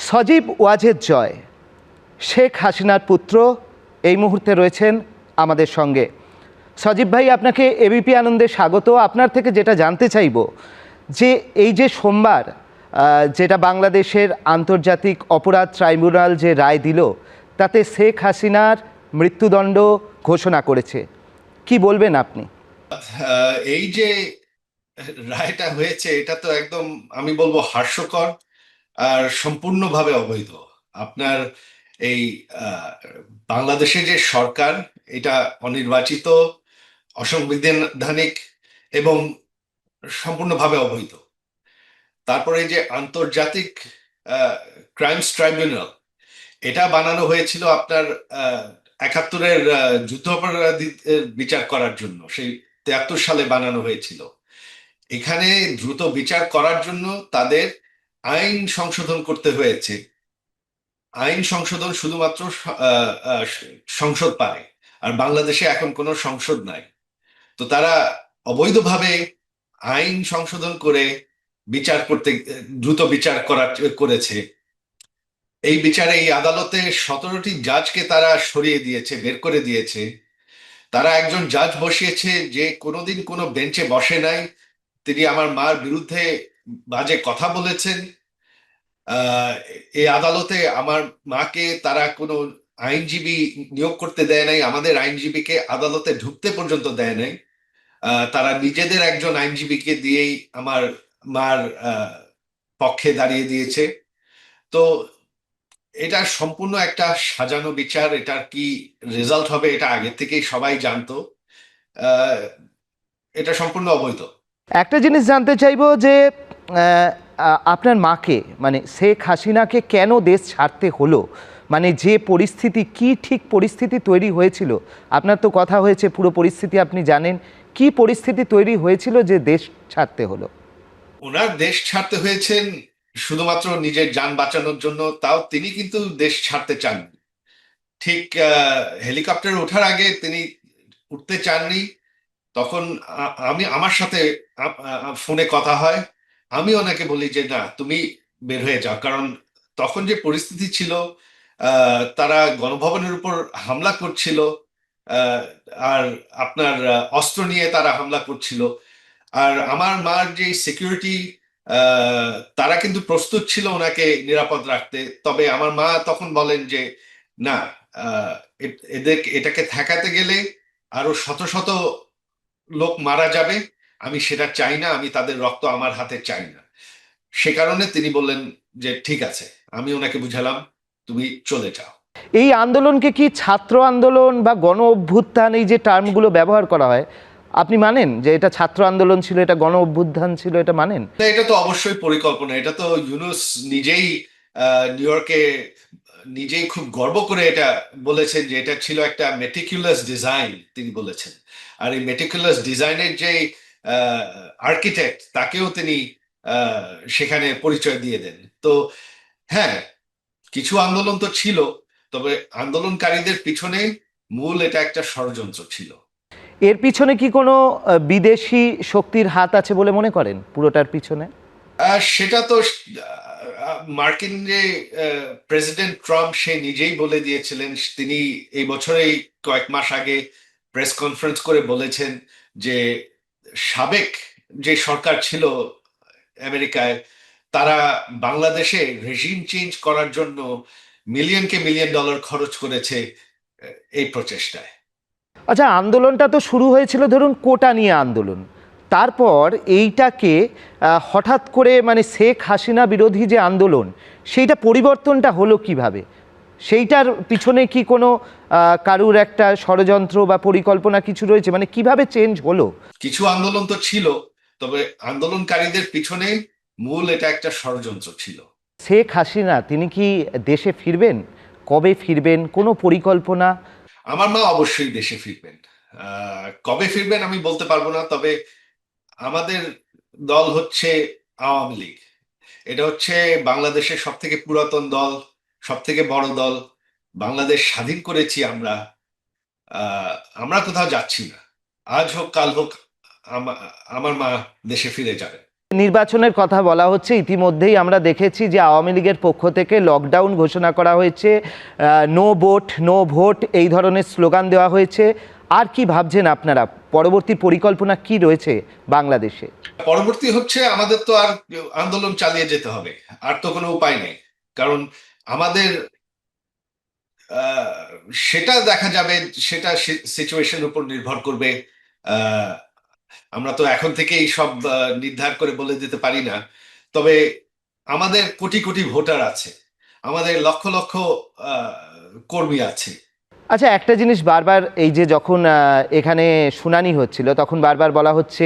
সজীব ওয়াজেদ জয় শেখ হাসিনার পুত্র এই মুহূর্তে রয়েছেন আমাদের সঙ্গে। সজীব ভাই, আপনাকে এবিপি আনন্দে স্বাগত। আপনার থেকে যেটা জানতে চাইব যে এই যে সোমবার যেটা বাংলাদেশের আন্তর্জাতিক অপরাধ ট্রাইব্যুনাল যে রায় দিল, তাতে শেখ হাসিনার মৃত্যুদণ্ড ঘোষণা করেছে, কি বলবেন আপনি? এই যে রায়টা হয়েছে এটা তো একদম আমি বলবো হাস্যকর আর সম্পূর্ণভাবে অবৈধ। আপনার এই বাংলাদেশে যে সরকার, এটা অনির্বাচিত, অসাংবিধানিক এবং সম্পূর্ণভাবে অবৈধ। তারপরে যে আন্তর্জাতিক ক্রাইমস ট্রাইব্যুনাল, এটা বানানো হয়েছিল আপনার ৭১-এর যুদ্ধাপরাধীদের বিচার করার জন্য। সেই ৭৩ সালে বানানো হয়েছিল। এখানে দ্রুত বিচার করার জন্য তাদের আইন সংশোধন করতে হয়েছে। আইন সংশোধন শুধুমাত্র সংসদ পারে, আর বাংলাদেশে এখন কোনো সংসদ নাই। তো তারা অবৈধভাবে আইন সংশোধন করে বিচার করতে, দ্রুত বিচার করেছে। এই বিচারে এই আদালতে ১৭টি জাজকে তারা সরিয়ে দিয়েছে, বের করে দিয়েছে। তারা একজন জাজ বসিয়েছে যে কোনোদিন কোনো বেঞ্চে বসে নাই। তিনি আমার মার বিরুদ্ধে বাজে কথা বলেছেন। এই আদালতে আমার মাকে তারা কোনো আইনজীবী নিয়োগ করতে দেয় নাই, আমাদের আইনজীবীকে আদালতে ঢুকতে পর্যন্ত দেয় নাই। তারা নিজেদের একজন আইনজীবীকে দিয়েই আমার মার পক্ষে দাঁড়িয়ে দিয়েছে। তো এটা সম্পূর্ণ একটা সাজানো বিচার। এটার কি রেজাল্ট হবে এটা আগে থেকেই সবাই জানতো। এটা সম্পূর্ণ অবৈধ। একটা জিনিস জানতে চাইবো যে আপনার মাকে, মানে শেখ হাসিনাকে কেন দেশ ছাড়তে হলো? মানে যে পরিস্থিতি, কি ঠিক পরিস্থিতি তৈরি হয়েছিল? আপনার তো কথা হয়েছে, পুরো পরিস্থিতি আপনি জানেন। কি পরিস্থিতি তৈরি হয়েছিল যে দেশ ছাড়তে হলো? ওনার দেশ ছাড়তে হয়েছেন শুধুমাত্র নিজের যান বাঁচানোর জন্য। তাও তিনি কিন্তু দেশ ছাড়তে চান। ঠিক হেলিকপ্টারে ওঠার আগে তিনি উঠতে চাননি। তখন আমার সাথে ফোনে কথা হয়। আমি ওনাকে বলি যে না, তুমি বের হয়ে যাও। কারণ তখন যে পরিস্থিতি ছিল, তারা গণভবনের উপর হামলা করছিল, আর আপনার অস্ত্র নিয়ে তারা হামলা করছিল। আর আমার মার যে সিকিউরিটি, তারা কিন্তু প্রস্তুত ছিল ওনাকে নিরাপদ রাখতে। তবে আমার মা তখন বলেন যে না, এটাকে ঠেকাতে গেলে আরো শত শত লোক মারা যাবে। আমি সেটা চাই না, আমি তাদের রক্ত আমার হাতে চাই না। সে কারণে তিনি বললেন যে ঠিক আছে। আমি ওনাকে বুঝালাম, তুমি চলে যাও। এই আন্দোলনকে কি ছাত্র আন্দোলন বা গণ অভ্যুত্থান, এই যে টার্মগুলো ব্যবহার করা হয়, আপনি মানেন যে এটা ছাত্র আন্দোলন ছিল, এটা গণ অভ্যুত্থান ছিল, এটা মানেন? এটা তো অবশ্যই পরিকল্পনা। এটা তো ইউনুস নিজেই নিউ ইয়র্কে নিজেই খুব গর্ব করে এটা বলেছেন যে এটা ছিল একটা মেটিকুলাস ডিজাইন, তিনি বলেছেন। আর এই মেটিকুলাস ডিজাইনের যে আর্কিটেক্ট, তাকেও তিনি সেখানে পরিচয় দিয়ে দেন। তো হ্যাঁ, কিছু আন্দোলন তো ছিল, তবে আন্দোলনকারীদের পিছনে মূল এটা একটা ষড়যন্ত্র ছিল। এর পিছনে কি কোনো বিদেশি শক্তির হাত আছে বলে মনে করেন পুরোটার পিছনে? সেটা তো মার্কিন যে প্রেসিডেন্ট ট্রাম্প, সে নিজেই বলে দিয়েছিলেন। তিনি এই বছরেই কয়েক মাস আগে প্রেস কনফারেন্স করে বলেছেন যে সাবেক যে সরকার ছিল আমেরিকায়, তারা বাংলাদেশে রেজিম চেঞ্জ করার জন্য মিলিয়ন ডলার খরচ করেছে এই প্রচেষ্টায়। আচ্ছা, আন্দোলনটা তো শুরু হয়েছিল ধরুন কোটা নিয়ে আন্দোলন, তারপর এইটাকে হঠাৎ করে, মানে শেখ হাসিনা বিরোধী যে আন্দোলন, সেইটা পরিবর্তনটা হলো কিভাবে? সেইটার পিছনে কি কোনো কারুর একটা ষড়যন্ত্র বা পরিকল্পনা কিছু রয়েছে? মানে কিভাবে চেঞ্জ হলো? কিছু আন্দোলন তো ছিল, তবে আন্দোলনকারীদের পিছনে মূল এটা একটা ষড়যন্ত্র ছিল। শেখ হাসিনা তিনি কি দেশে ফিরবেন? কবে ফিরবেন? কোনো পরিকল্পনা? আমার মা অবশ্যই দেশে ফিরবেন। কবে ফিরবেন আমি বলতে পারবো না, তবে আমাদের দল হচ্ছে আওয়ামী লীগ। এটা হচ্ছে বাংলাদেশের সব থেকে পুরাতন দল, সব থেকে বড় দল। বাংলাদেশ স্বাধীন করেছি আমরা। আমরা কোথাও যাচ্ছি না। আজ হোক কাল হোক আমার মা দেশে ফিরে যাবে। নির্বাচনের কথা বলা হচ্ছে, ইতিমধ্যেই আমরা দেখেছি যে আওয়ামী লীগের পক্ষ থেকে লকডাউন ঘোষণা করা হয়েছে, নো ভোট নো ভোট এই ধরনের স্লোগান দেওয়া হয়েছে। আর কি ভাবছেন আপনারা, পরবর্তী পরিকল্পনা কি রয়েছে বাংলাদেশে? পরবর্তী হচ্ছে আমাদের তো আর আন্দোলন চালিয়ে যেতে হবে, আর তো কোনো উপায় নেই। কারণ আমাদের আহ, সেটা দেখা যাবে, সেটা সিচুয়েশন উপর নির্ভর করবে। আহ, আমরা তো এখন থেকেই সব নির্ধার করে বলে দিতে পারি না। তবে আমাদের কোটি কোটি ভোটার আছে, আমাদের লক্ষ লক্ষ আহ, কর্মী আছে। আচ্ছা, একটা জিনিস বারবার, এই যে যখন এখানে শুনানি হচ্ছিল তখন বারবার বলা হচ্ছে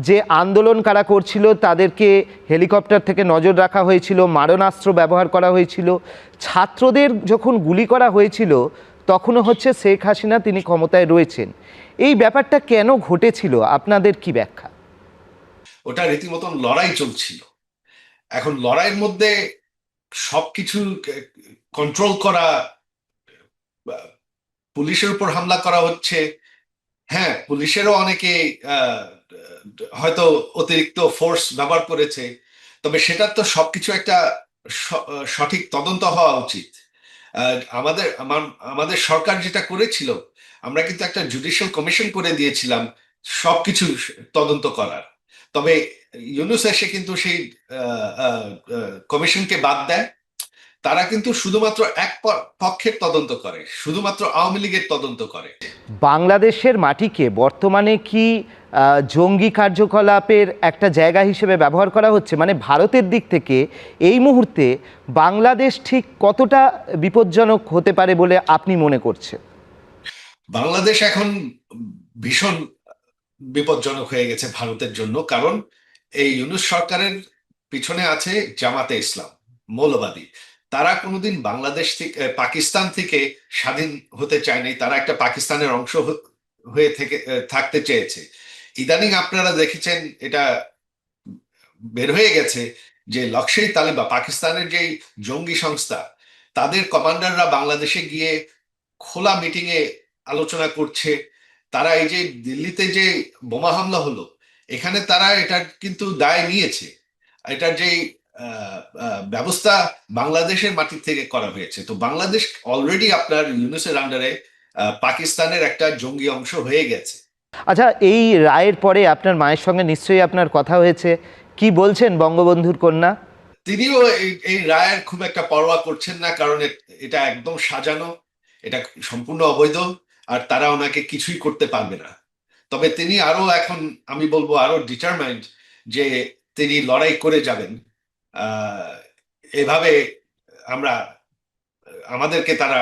যে আন্দোলন কারা করছিল তাদেরকে হেলিকপ্টার থেকে নজর রাখা হয়েছিল, মারণাস্ত্র ব্যবহার করা হয়েছিল। ছাত্রদের যখন গুলি করা হয়েছিল তখনও হচ্ছে শেখ হাসিনা তিনি ক্ষমতায় রয়েছেন। এই ব্যাপারটা কেন ঘটেছিল, আপনাদের কি ব্যাখ্যা? ওটা রীতিমতন লড়াই চলছিল। এখন লড়াইয়ের মধ্যে সবকিছু কন্ট্রোল করা, আহ, পুলিশের উপর হামলা করা হচ্ছে। হ্যাঁ, পুলিশেরও অনেকে আহ, হয়তো অতিরিক্ত ফোর্স ব্যবহার করেছে। তবে সেটার তো সবকিছু একটা সঠিক তদন্ত হওয়া উচিত। আমাদের সরকার যেটা করেছিল, আমরা কিন্তু একটা জুডিশিয়াল কমিশন করে দিয়েছিলাম সবকিছু তদন্ত করার। তবে ইউনূস এসে কিন্তু সেই কমিশনকে বাদ দেয়। তারা কিন্তু শুধুমাত্র এক পক্ষের তদন্ত করে, শুধুমাত্র আওয়ামী লীগের তদন্ত করে। বাংলাদেশের মাটিকে বর্তমানে কি জঙ্গি কার্যকলাপের একটা জায়গা হিসেবে ব্যবহার করা হচ্ছে? মানে ভারতের দিক থেকে এই মুহূর্তে বাংলাদেশ ঠিক কতটা বিপজ্জনক হতে পারে বলে আপনি মনে করছেন? বাংলাদেশ এখন ভীষণ বিপজ্জনক হয়ে গেছে ভারতের জন্য। কারণ এই ইউনূস সরকারের পিছনে আছে জামাতে ইসলাম, মৌলবাদী। তারা কোনোদিন বাংলাদেশ থেকে, পাকিস্তান থেকে স্বাধীন হতে চায়নি। তারা একটা পাকিস্তানের অংশ হয়ে থেকে থাকতে চেয়েছে। ইদানিং আপনারা দেখেছেন, এটা বের হয়ে গেছে যে লস্কর-ই তালিবা, পাকিস্তানের যে জঙ্গি সংস্থা, তাদের কমান্ডাররা বাংলাদেশে গিয়ে খোলা মিটিং এ আলোচনা করছে। তারা এই যে দিল্লিতে যে বোমা হামলা হলো, এখানে তারা এটার কিন্তু দায় নিয়েছে। এটার যে ব্যবস্থা বাংলাদেশের মাটি থেকে করা হয়েছে। তো বাংলাদেশ অলরেডি আপনার ইউনূসের আন্ডারে পাকিস্তানের একটা জঙ্গি অংশ হয়ে গেছে। আচ্ছা, এই রায়ের পরে আপনার মায়ের সঙ্গে নিশ্চয়ই আপনার কথা হয়েছে, কি বলছেন বঙ্গবন্ধুর কন্যা? তিনিও এই রায়ের খুব একটা পরোয়া করছেন না। কারণ এটা একদম সাজানো, এটা সম্পূর্ণ অবৈধ, আর তারা ওনাকে কিছুই করতে পারবে না। তবে তিনি আরো এখন, আমি বলবো আরো ডিটারমাইন্ড যে তিনি লড়াই করে যাবেন। আহ এভাবে আমরা, আমাদেরকে তারা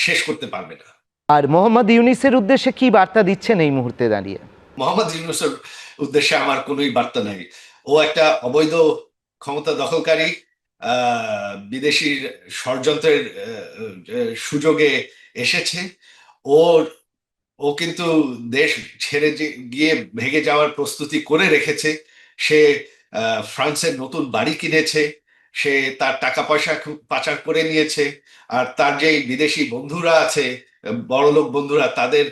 শেষ করতে পারবে না। আর মোহাম্মদ ইউনিসের উদ্দেশ্যে কি বার্তা দিচ্ছেন এই মুহূর্তে দাঁড়িয়ে? মোহাম্মদ ইউনূসের উদ্দেশ্যে আমার কোনোই বার্তা নাই। ও একটা অবৈধ ক্ষমতা দখলকারী, বিদেশির ষড়যন্ত্রের সুযোগে এসেছে। ওর ও কিন্তু দেশ ছেড়ে গিয়ে ভেগে যাওয়ার প্রস্তুতি করে রেখেছে। সে ফ্রান্সের নতুন বাড়ি কিনেছে, সে তার টাকা পয়সা খুব পাচার করে নিয়েছে। আর তার যে বিদেশি বন্ধুরা আছে, বড়লোক বন্ধুরা, তাদের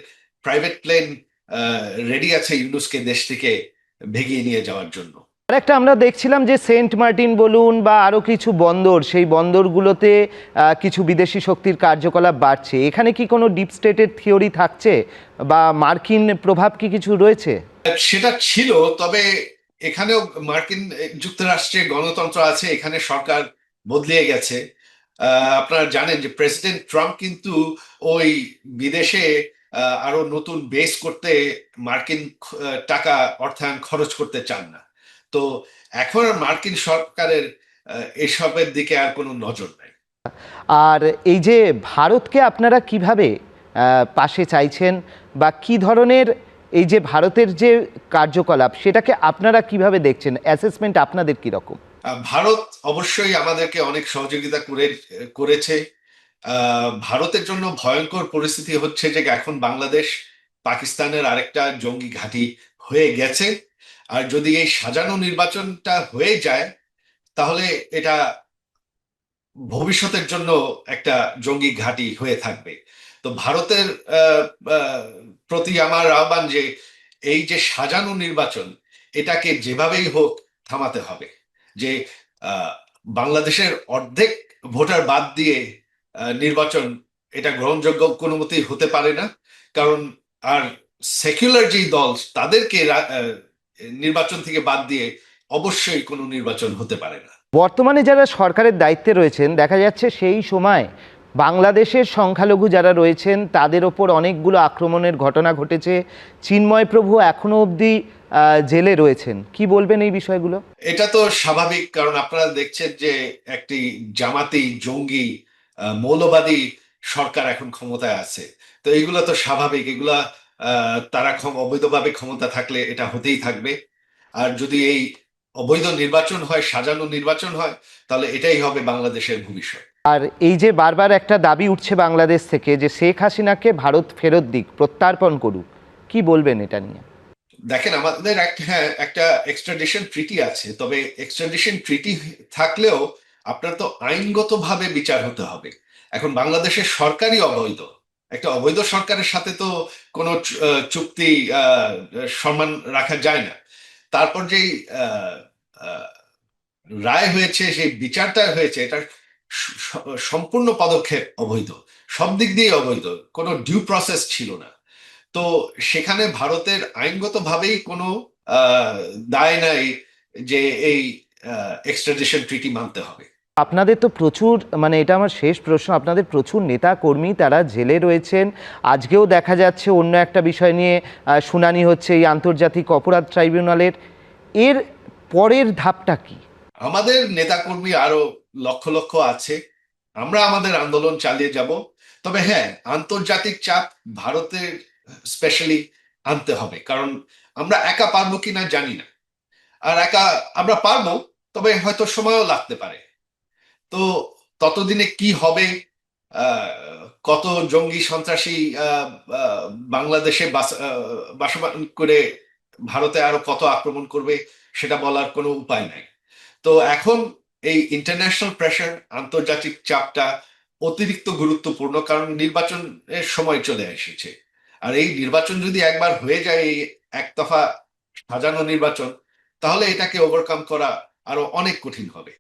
প্রাইভেট প্লেন রেডি আছে ইউনূসকে দেশ থেকে ভেগিয়ে নিয়ে যাওয়ার জন্য। আর একটা আমরা দেখছিলাম যে সেন্ট মার্টিন বলুন বা আরও কিছু বন্দর, সেই বন্দরগুলোতে কিছু বিদেশি শক্তির কার্যকলাপ বাড়ছে। এখানে কি কোনো ডিপ স্টেটের থিওরি থাকছে বা মার্কিন প্রভাব কি কিছু রয়েছে? সেটা ছিল, তবে এখানেও মার্কিন যুক্তরাষ্ট্রে গণতন্ত্র আছে, এখানে সরকার বদলে গেছে। আপনারা জানেন যে প্রেসিডেন্ট ট্রাম্প কিন্তু ওই বিদেশে আরো নতুন বেস করতে মার্কিন টাকা, অর্থায়ন খরচ করতে চান না। তো এখন আর মার্কিন সরকারের এসবের দিকে আর কোনো নজর নাই। আর এই যে ভারতকে আপনারা কিভাবে পাশে চাইছেন, বা কি ধরনের এই যে ভারতের যে কার্যকলাপ সেটাকে আপনারা কিভাবে দেখছেন, অ্যাসেসমেন্ট আপনাদের কি রকম? ভারত অবশ্যই আমাদেরকে অনেক সহযোগিতা করেছে। ভারতের জন্য ভয়ঙ্কর পরিস্থিতি হচ্ছে যে এখন বাংলাদেশ পাকিস্তানের আরেকটা জঙ্গি ঘাঁটি হয়ে গেছে। আর যদি এই সাজানো নির্বাচনটা হয়ে যায়, তাহলে এটা ভবিষ্যতের জন্য একটা জঙ্গি ঘাঁটি হয়ে থাকবে। তো ভারতের আহ, আহ, প্রতি আমার আহ্বান যে এই যে সাজানো নির্বাচন, এটাকে যেভাবেই হোক থামাতে হবে। যে আহ, বাংলাদেশের অর্ধেক ভোটার বাদ দিয়ে নির্বাচন, এটা গ্রহণযোগ্য কোনো মতেই হতে পারে না। কারণ আর সেকুলার যেই দল, তাদেরকে নির্বাচন থেকে বাদ দিয়ে অবশ্যই কোনো নির্বাচন হতে পারে না। বর্তমানে যারা সরকারের দায়িত্বে রয়েছেন দেখা যাচ্ছে সেই সময় বাংলাদেশের সংখ্যালঘু যারা রয়েছেন তাদের ওপর অনেকগুলো আক্রমণের ঘটনা ঘটেছে। চিন্ময় প্রভু এখনো অবধি জেলে রয়েছেন, কি বলবেন এই বিষয়গুলো? এটা তো স্বাভাবিক, কারণ আপনারা দেখছেন যে একটি জামাতি জঙ্গি মৌলবাদী সরকার এখন ক্ষমতায় আছে। তো এগুলো তো স্বাভাবিক, এগুলা তারা অবৈধভাবে ক্ষমতা থাকলে এটা হতেই থাকবে। আর যদি এই অবৈধ নির্বাচন হয়, সাজানো নির্বাচন হয়, তাহলে এটাই হবে বাংলাদেশের ভবিষ্যৎ। আর এই যে বারবার একটা দাবি উঠছে বাংলাদেশ থেকে যে শেখ হাসিনাকে ভারত ফেরত দিক, প্রত্যার্পণ করুক, কি বলবেন এটা নিয়ে? দেখেন, আমাদের হ্যাঁ, একটা এক্সট্রাডিশন ট্রিটি আছে, তবে এক্সট্রাডিশন ট্রিটি থাকলেও আপনার তো আইনগতভাবে বিচার হতে হবে। এখন বাংলাদেশের সরকারই অবৈধ, একটা অবৈধ সরকারের সাথে তো কোনো চুক্তি সম্মান রাখা যায় না। তারপর যেই আহ, আহ, রায় হয়েছে, সেই বিচারটা হয়েছে, এটা সম্পূর্ণ পদক্ষেপ অবৈধ, সব দিক দিয়ে অবৈধ, কোনো ডিউ প্রসেস ছিল না। তো সেখানে ভারতের আইনগতভাবেই কোনো আহ, দায় নাই যে এই এক্সট্রাডিশন ট্রিটি মানতে হবে। আপনাদের তো প্রচুর, মানে এটা আমার শেষ প্রশ্ন, আপনাদের প্রচুর নেতা কর্মী তারা জেলে রয়েছেন। আজকেও দেখা যাচ্ছে অন্য একটা বিষয় নিয়ে শুনানি হচ্ছে এই আন্তর্জাতিক অপরাধ ট্রাইব্যুনালের। এর পরের ধাপটা কি? আমাদের নেতাকর্মী আরো লক্ষ লক্ষ আছে, আমরা আমাদের আন্দোলন চালিয়ে যাব। তবে হ্যাঁ, আন্তর্জাতিক চাপ ভারতের স্পেশালি আনতে হবে, কারণ আমরা একা পারবো কিনা জানি না। আর একা আমরা পারবো, তবে হয়তো সময়ও লাগতে পারে। তো ততদিনে কি হবে, আহ, কত জঙ্গি সন্ত্রাসী আহ, আহ, বাংলাদেশে বাসবাস করে ভারতে আরো কত আক্রমণ করবে, সেটা বলার কোনো উপায় নাই। তো এখন এই ইন্টারন্যাশনাল প্রেশার, আন্তর্জাতিক চাপটা অতিরিক্ত গুরুত্বপূর্ণ, কারণ নির্বাচনের সময় চলে এসেছে। আর এই নির্বাচন যদি একবার হয়ে যায়, এই একতরফা সাজানো নির্বাচন, তাহলে এটাকে ওভারকাম করা আরো অনেক কঠিন হবে।